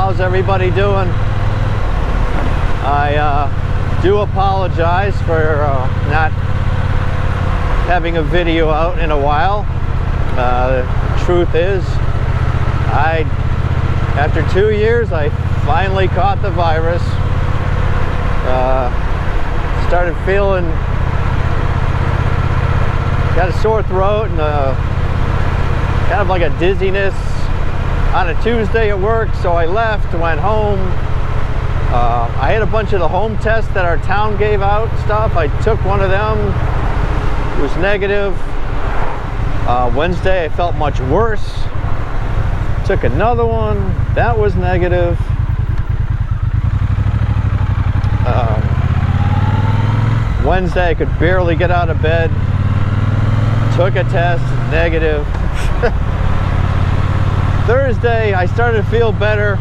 How's everybody doing? I do apologize for not having a video out in a while. The truth is, after 2 years, I finally caught the virus. Started feeling, got a sore throat and kind of like a dizziness on a Tuesday at work, so I left, went home. I had a bunch of the home tests that our town gave out stuff. I took one of them. It was negative. Wednesday I felt much worse. Took another one. That was negative. Wednesday I could barely get out of bed. Took a test, negative. Thursday I started to feel better.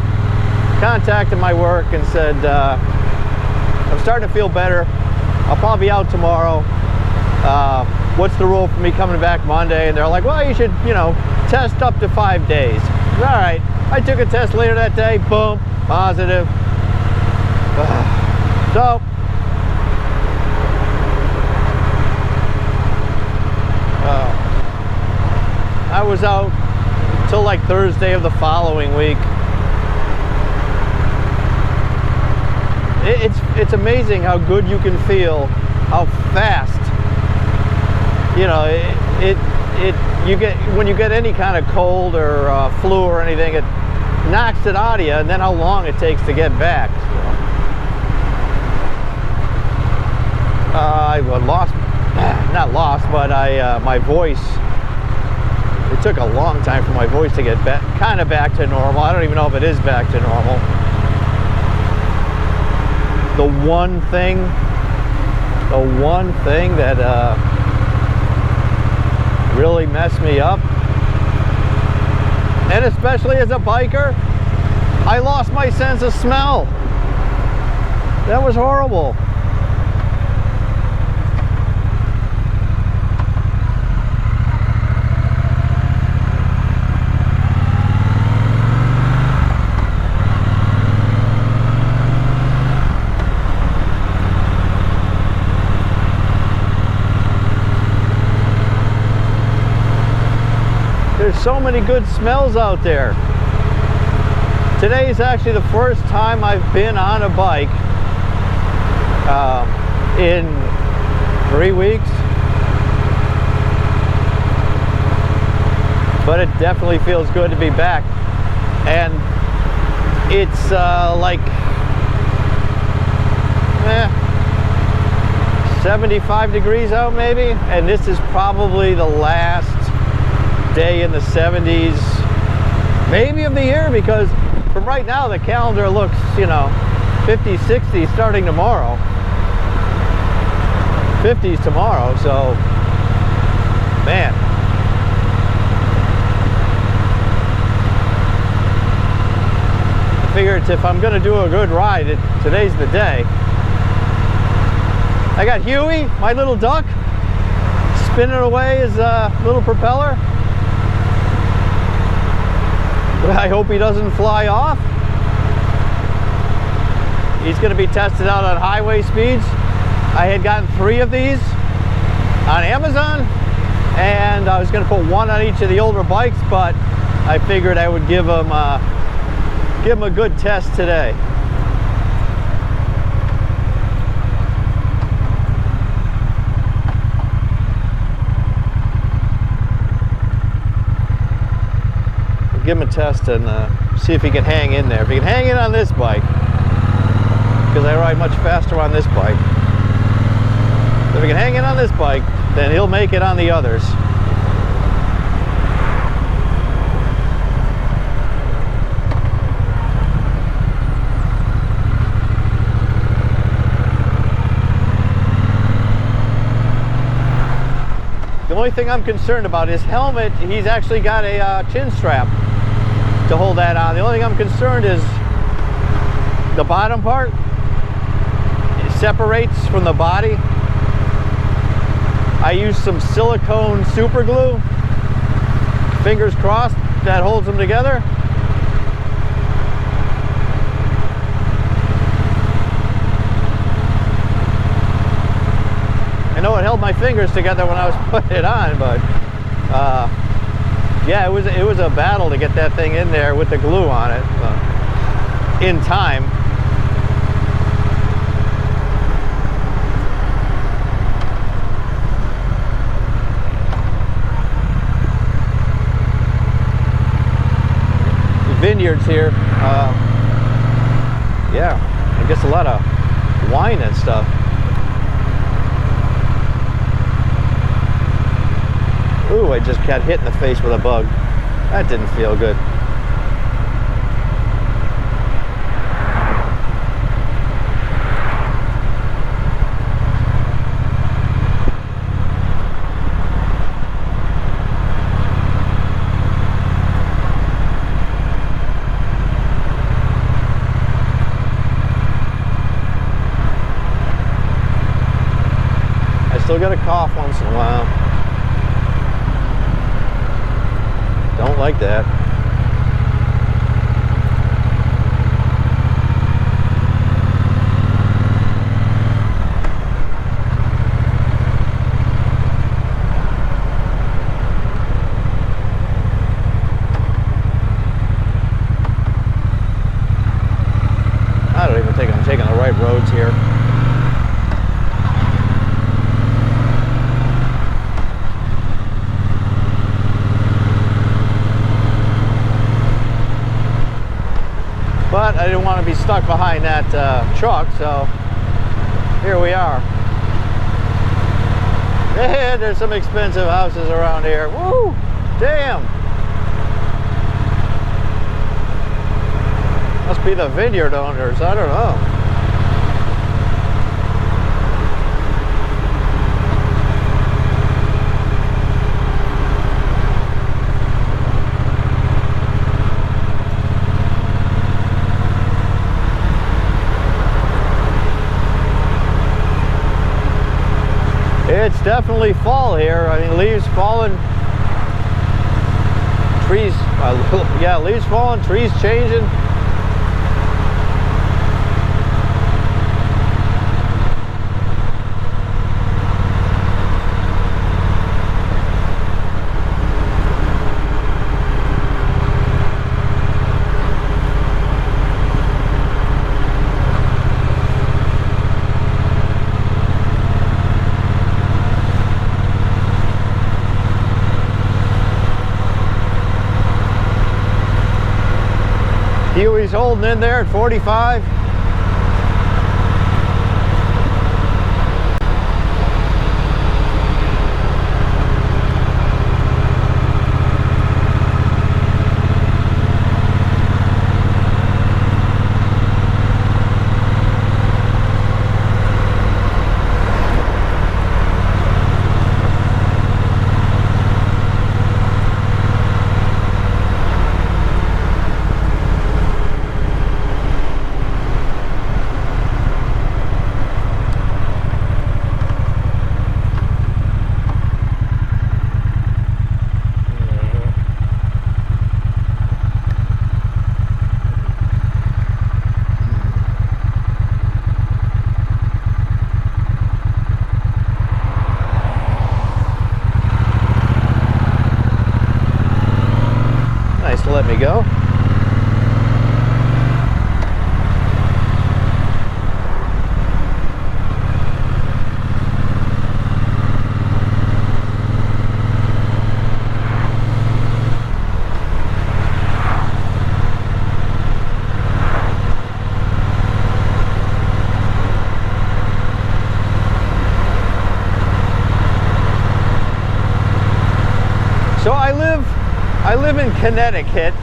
Contacted my work and said, I'm starting to feel better. I'll probably be out tomorrow. What's the rule for me coming back Monday? And they're like, well, you should, test up to 5 days. All right. I took a test later that day. Boom. Positive. So, I was out until like Thursday of the following week. It's amazing how good you can feel, how fast, you get when you get any kind of cold or flu or anything, it knocks it out of you, and then how long it takes to get back. I my voice. It took a long time for my voice to get kind of back to normal. I don't even know if it is back to normal. The one thing that really messed me up, and especially as a biker, I lost my sense of smell. That was horrible. There's so many good smells out there. Today is actually the first time I've been on a bike in 3 weeks. But it definitely feels good to be back. And it's like 75 degrees out maybe. And this is probably the last day in the 70s, maybe of the year, because from right now the calendar looks, 50s, 60s starting tomorrow. 50s tomorrow, so man. I figured if I'm gonna do a good ride, today's the day. I got Huey, my little duck, spinning away his little propeller. I hope he doesn't fly off. He's going to be tested out on highway speeds. I had gotten 3 of these on Amazon, and I was going to put 1 on each of the older bikes, but I figured I would give him a good test today. Give him a test and see if he can hang in there. If he can hang in on this bike, because I ride much faster on this bike. If he can hang in on this bike, then he'll make it on the others. The only thing I'm concerned about is helmet. He's actually got a chin strap to hold that on. The only thing I'm concerned is the bottom part. It separates from the body. I used some silicone super glue. Fingers crossed that holds them together. I know it held my fingers together when I was putting it on, but yeah, it was a battle to get that thing in there with the glue on it in time. The vineyards here, yeah, I guess a lot of wine and stuff. Ooh, I just got hit in the face with a bug. That didn't feel good. I still get a cough once in a while. Don't like that. I don't even think I'm taking the right roads here. But I didn't want to be stuck behind that truck, so here we are. Hey, there's some expensive houses around here. Woo! Damn! Must be the vineyard owners, I don't know. It's definitely fall here. I mean, leaves falling, trees, yeah, leaves falling, trees changing. Huey's holding in there at 45. Let me go. So I live in Connecticut,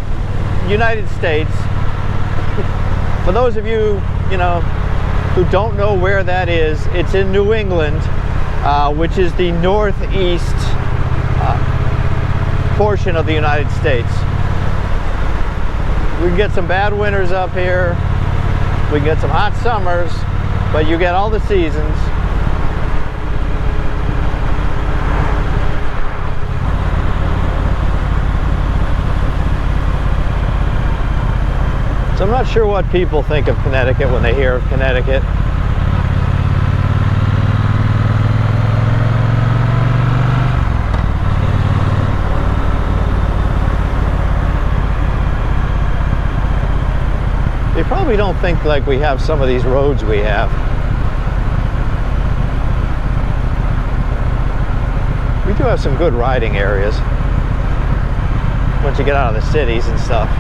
United States. For those of you, who don't know where that is, it's in New England, which is the northeast portion of the United States. We can get some bad winters up here. We can get some hot summers, but you get all the seasons. So I'm not sure what people think of Connecticut when they hear of Connecticut. You probably don't think like we have some of these roads we have. We do have some good riding areas once you get out of the cities and stuff.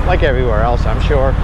Like everywhere else, I'm sure.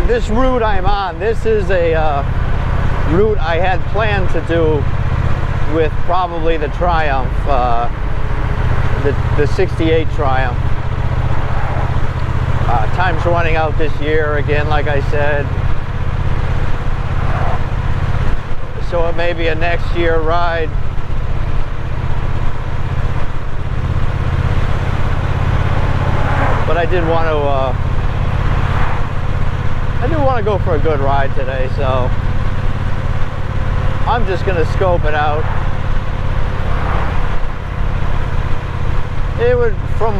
This route I'm on, this is a route I had planned to do with probably the Triumph, the 68 Triumph. Time's running out this year again, like I said. So it may be a next year ride. But I did want to go for a good ride today, so I'm just going to scope it out. It would, from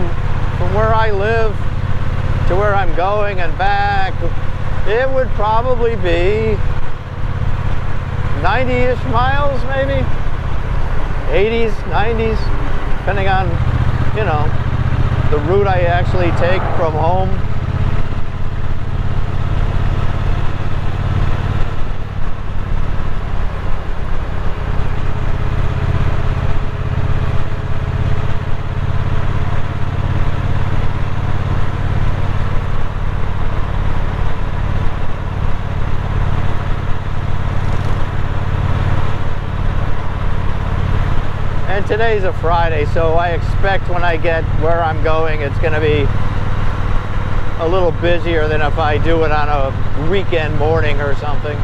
where I live to where I'm going and back, it would probably be 90-ish miles, maybe 80s, 90s, depending on, you know, the route I actually take from home. And today's a Friday, so I expect when I get where I'm going, it's going to be a little busier than if I do it on a weekend morning or something.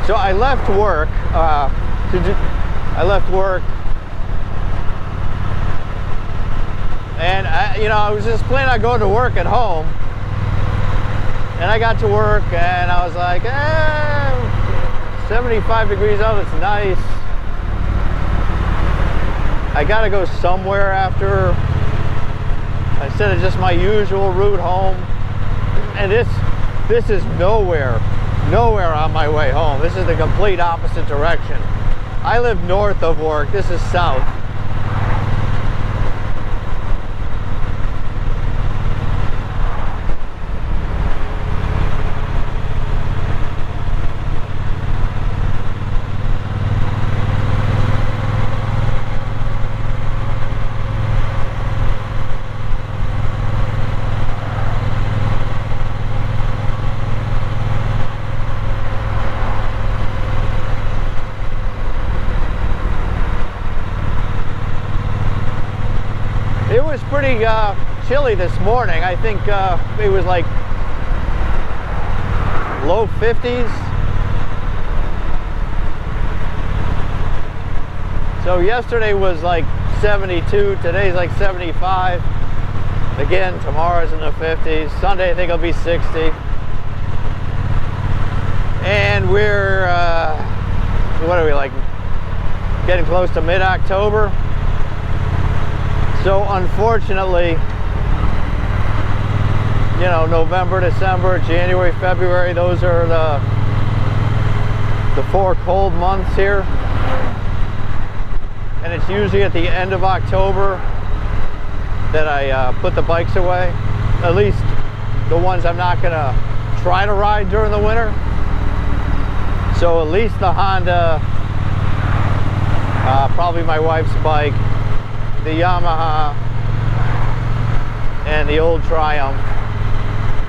So I left work And I was just planning on going to work at home. And I got to work and I was like, 75 degrees out, it's nice. I gotta go somewhere after, instead of just my usual route home. And this is nowhere on my way home. This is the complete opposite direction. I live north of work, this is south. It was pretty chilly this morning. I think it was like low 50s. So yesterday was like 72, today's like 75. Again, tomorrow's in the 50s. Sunday I think it'll be 60. And we're, what are we, like getting close to mid-October? So unfortunately, November, December, January, February, those are the 4 cold months here. And it's usually at the end of October that I put the bikes away. At least the ones I'm not gonna try to ride during the winter. So at least the Honda, probably my wife's bike, the Yamaha, and the old Triumph.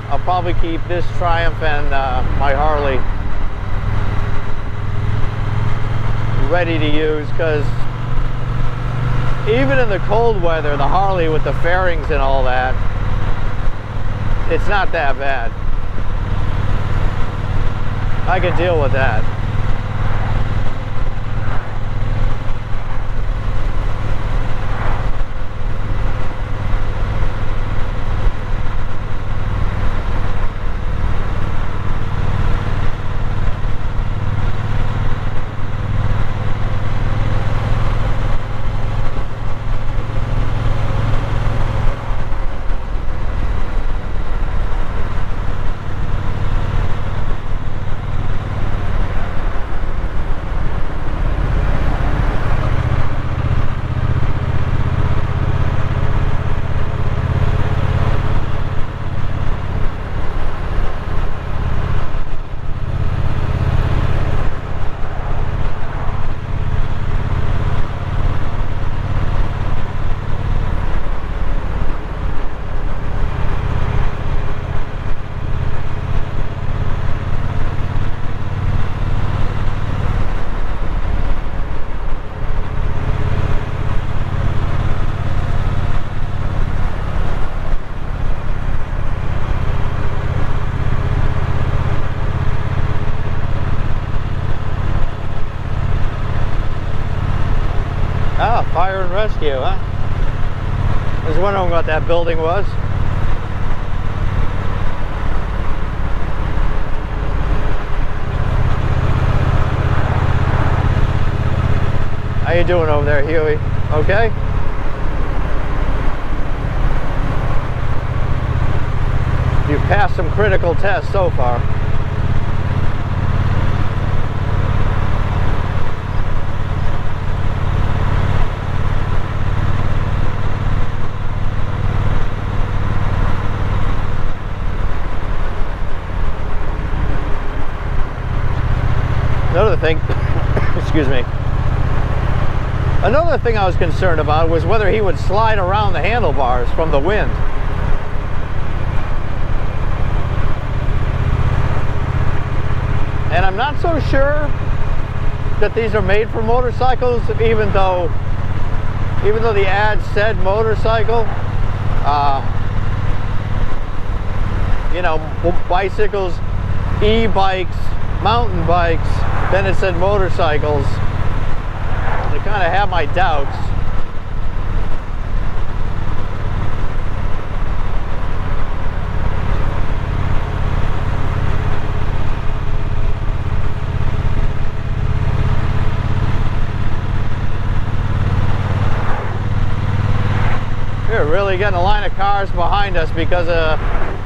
I'll probably keep this Triumph and my Harley ready to use, because even in the cold weather, the Harley with the fairings and all that, it's not that bad. I can deal with that. Fire and rescue, huh? I was wondering what that building was. How you doing over there, Huey? Okay? You passed some critical tests so far. Another thing, excuse me. Another thing I was concerned about was whether he would slide around the handlebars from the wind. And I'm not so sure that these are made for motorcycles, even though the ad said motorcycle. Bicycles, e-bikes, mountain bikes, then it said motorcycles. I kind of have my doubts. actually getting a line of cars behind us because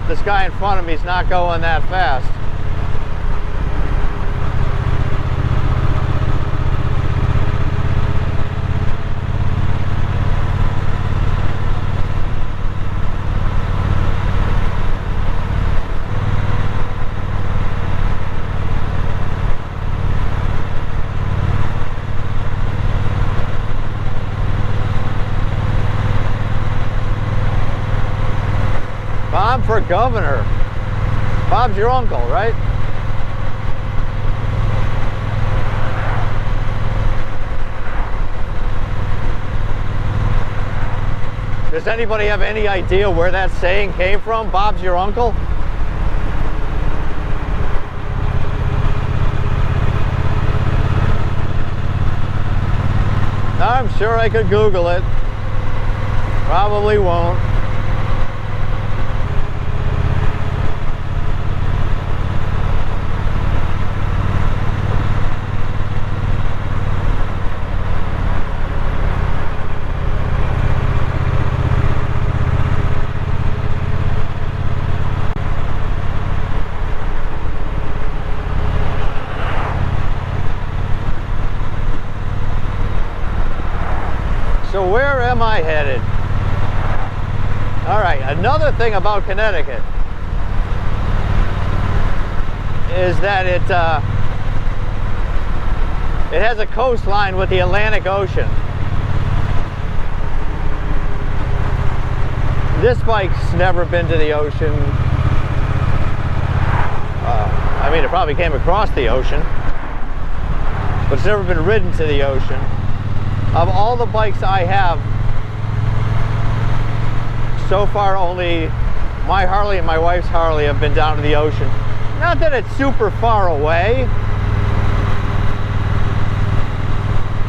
this guy in front of me is not going that fast. Bob for governor. Bob's your uncle, right? Does anybody have any idea where that saying came from? Bob's your uncle? I'm sure I could Google it. Probably won't. So where am I headed? All right, another thing about Connecticut is that it has a coastline with the Atlantic Ocean. This bike's never been to the ocean. I mean, it probably came across the ocean, but it's never been ridden to the ocean. Of all the bikes I have, so far only my Harley and my wife's Harley have been down to the ocean. Not that it's super far away.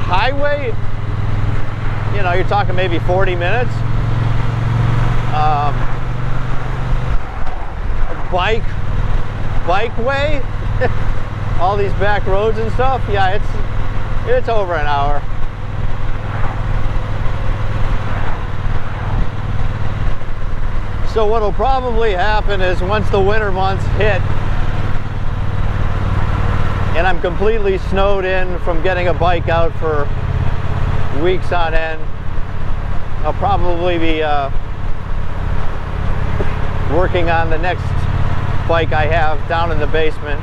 Highway, you know, you're talking maybe 40 minutes. Bikeway, all these back roads and stuff, yeah, it's over an hour. So what'll probably happen is once the winter months hit and I'm completely snowed in from getting a bike out for weeks on end, I'll probably be working on the next bike I have down in the basement.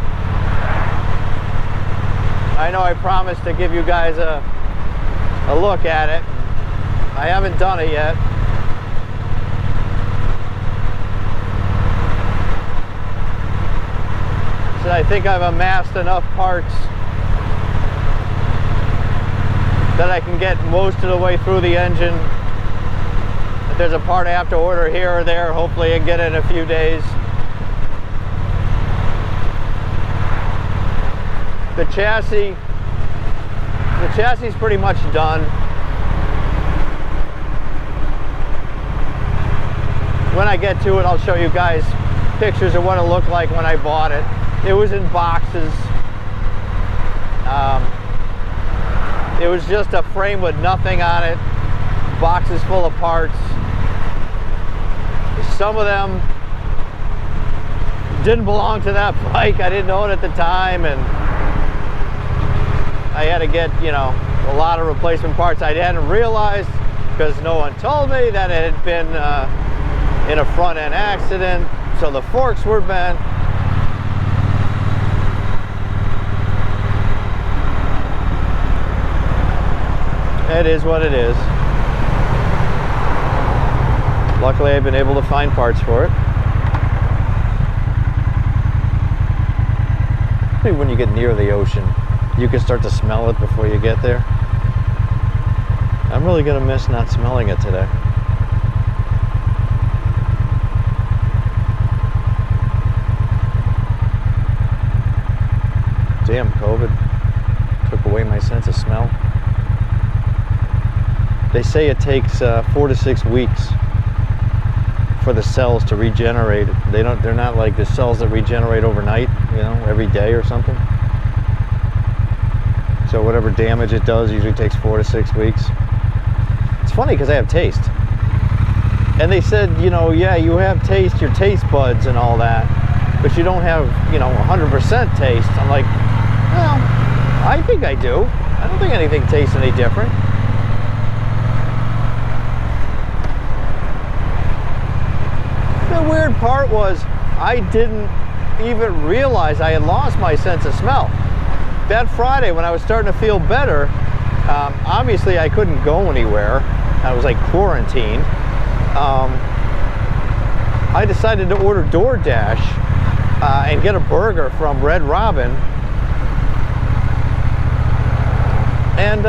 I know I promised to give you guys a look at it. I haven't done it yet. So I think I've amassed enough parts that I can get most of the way through the engine. If there's a part I have to order here or there, hopefully I can get it in a few days. The chassis is pretty much done. When I get to it, I'll show you guys pictures of what it looked like when I bought it. It was in boxes. It was just a frame with nothing on it, boxes full of parts. Some of them didn't belong to that bike. I didn't know it at the time, and I had to get, you know, a lot of replacement parts. I hadn't realized because no one told me that it had been in a front end accident, so the forks were bent. It is what it is. Luckily, I've been able to find parts for it. Maybe when you get near the ocean, you can start to smell it before you get there. I'm really gonna miss not smelling it today. Damn, COVID took away my sense of smell. They say it takes 4 to 6 weeks for the cells to regenerate. They're not like the cells that regenerate overnight, you know, every day or something. So whatever damage it does usually takes 4 to 6 weeks. It's funny because I have taste. And they said, you know, yeah, you have taste, your taste buds and all that, but you don't have, you know, 100% taste. I'm like, well, I think I do. I don't think anything tastes any different. The weird part was I didn't even realize I had lost my sense of smell. That Friday when I was starting to feel better, obviously I couldn't go anywhere. I was like quarantined. I decided to order DoorDash and get a burger from Red Robin. And,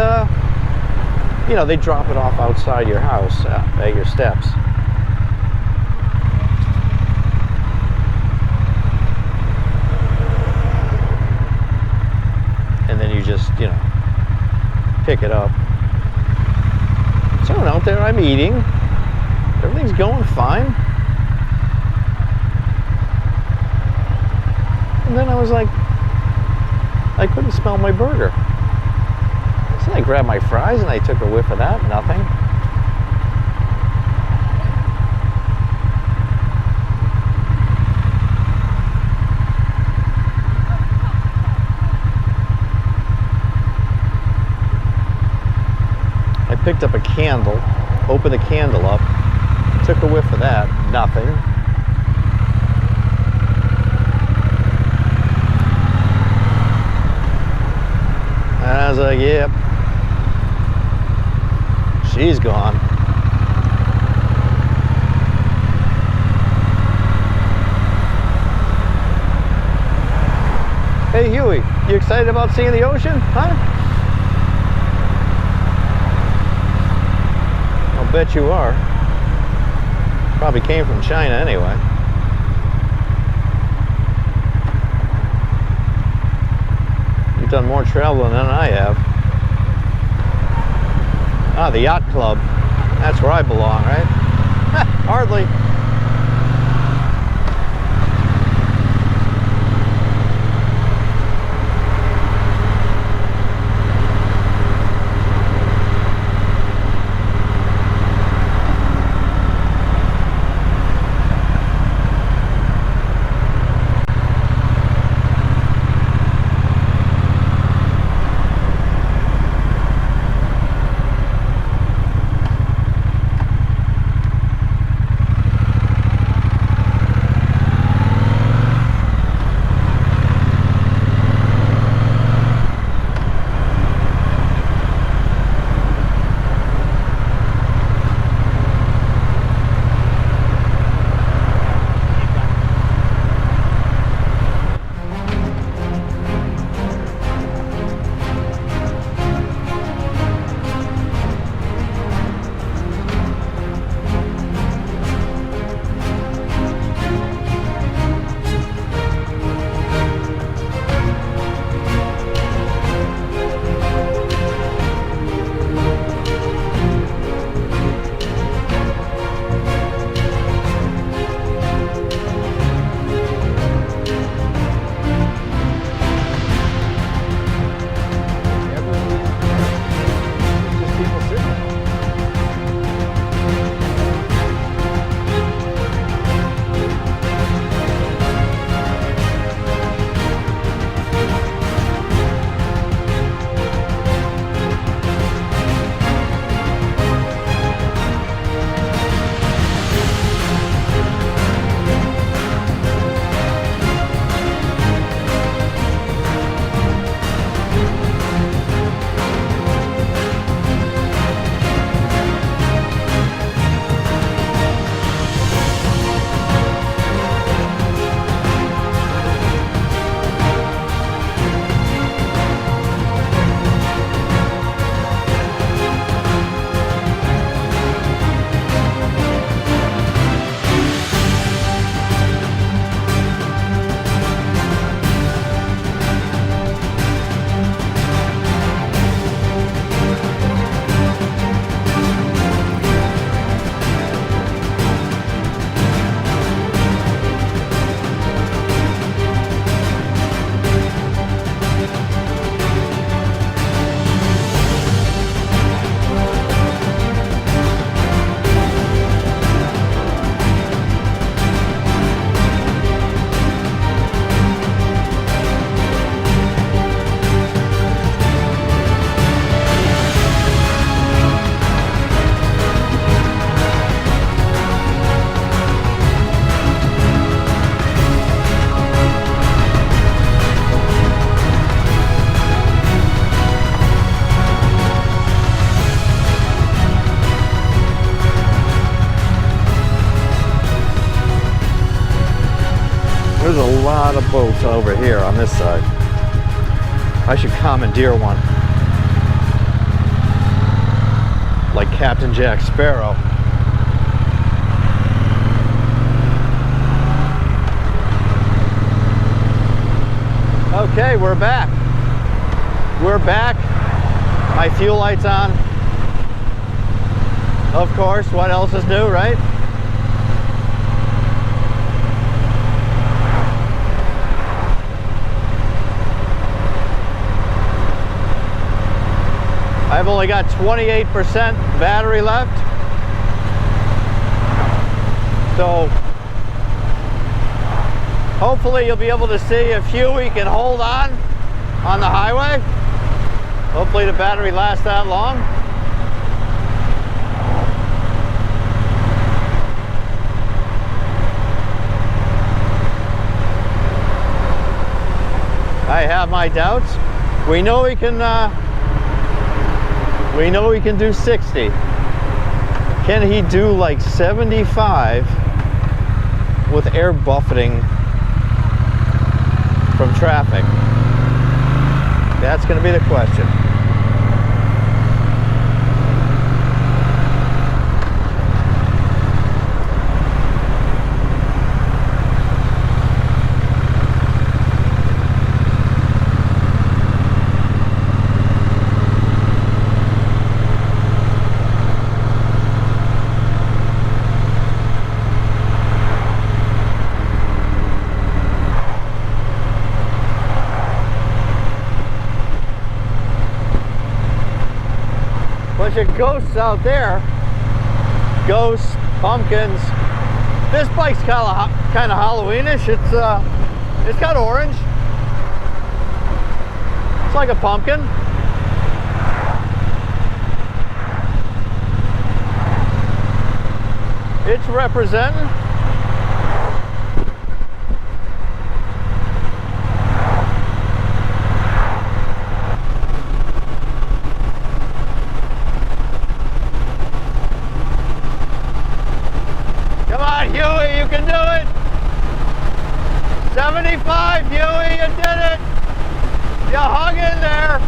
you know, they drop it off outside your house at your steps. And then you just, you know, pick it up. So I'm out there, I'm eating. Everything's going fine. And then I was like, I couldn't smell my burger. So I grabbed my fries and I took a whiff of that, nothing. I picked up a candle, opened the candle up, took a whiff of that, nothing. And I was like, yep, she's gone. Hey Huey, you excited about seeing the ocean, huh? I'll bet you are. Probably came from China anyway. You've done more traveling than I have. Ah, the yacht club. That's where I belong, right? Hardly. lot of boats over here on this side. I should commandeer one. Like Captain Jack Sparrow. Okay, we're back. We're back. My fuel light's on. Of course, what else is new, right? I've only got 28% battery left. So hopefully you'll be able to see if Huey can hold on the highway. Hopefully the battery lasts that long. I have my doubts. We know he can do 60. Can he do like 75 with air buffeting from traffic? That's going to be the question. Bunch of ghosts out there. Ghosts, pumpkins. This bike's kind of Halloweenish. It's got orange. It's like a pumpkin. It's representing. Huey, you can do it! 75, Huey, you did it! You hung in there!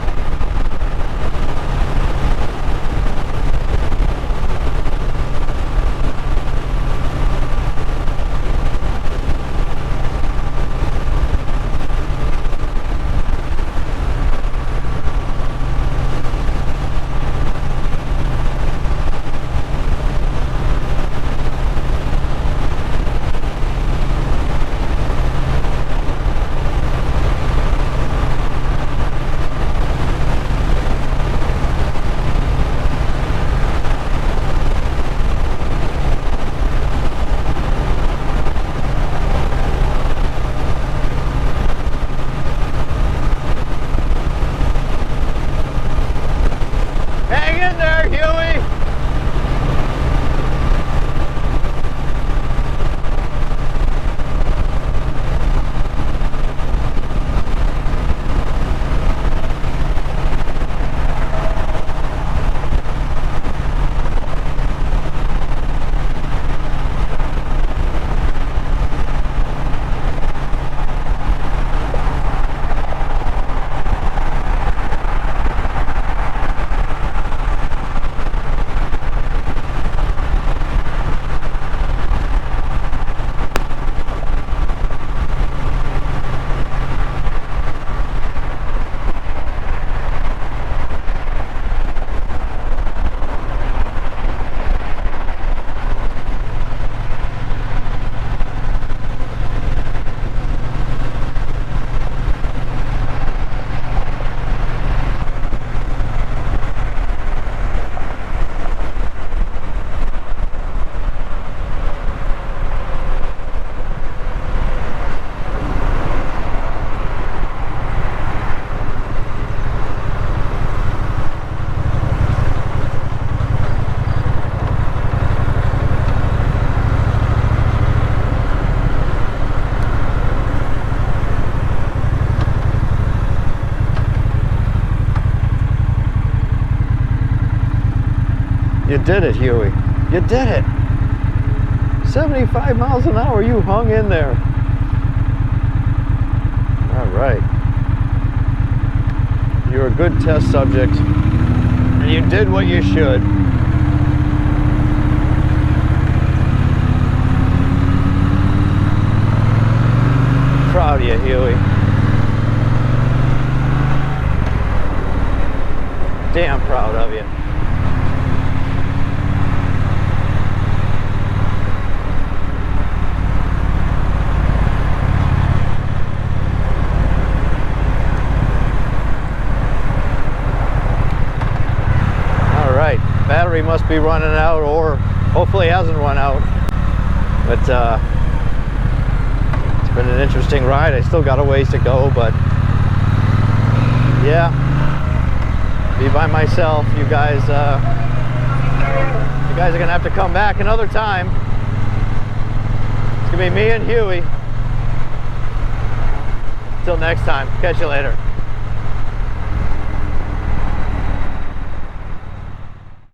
You did it, Huey. You did it. 75 miles an hour, you hung in there. All right. You're a good test subject, and you did what you should. Proud of you, Huey. Damn proud of you. All right, battery must be running out, or hopefully hasn't run out. But it's been an interesting ride. I still got a ways to go, but yeah, be by myself. You guys are gonna have to come back another time. It's gonna be me and Huey. Till next time, catch you later.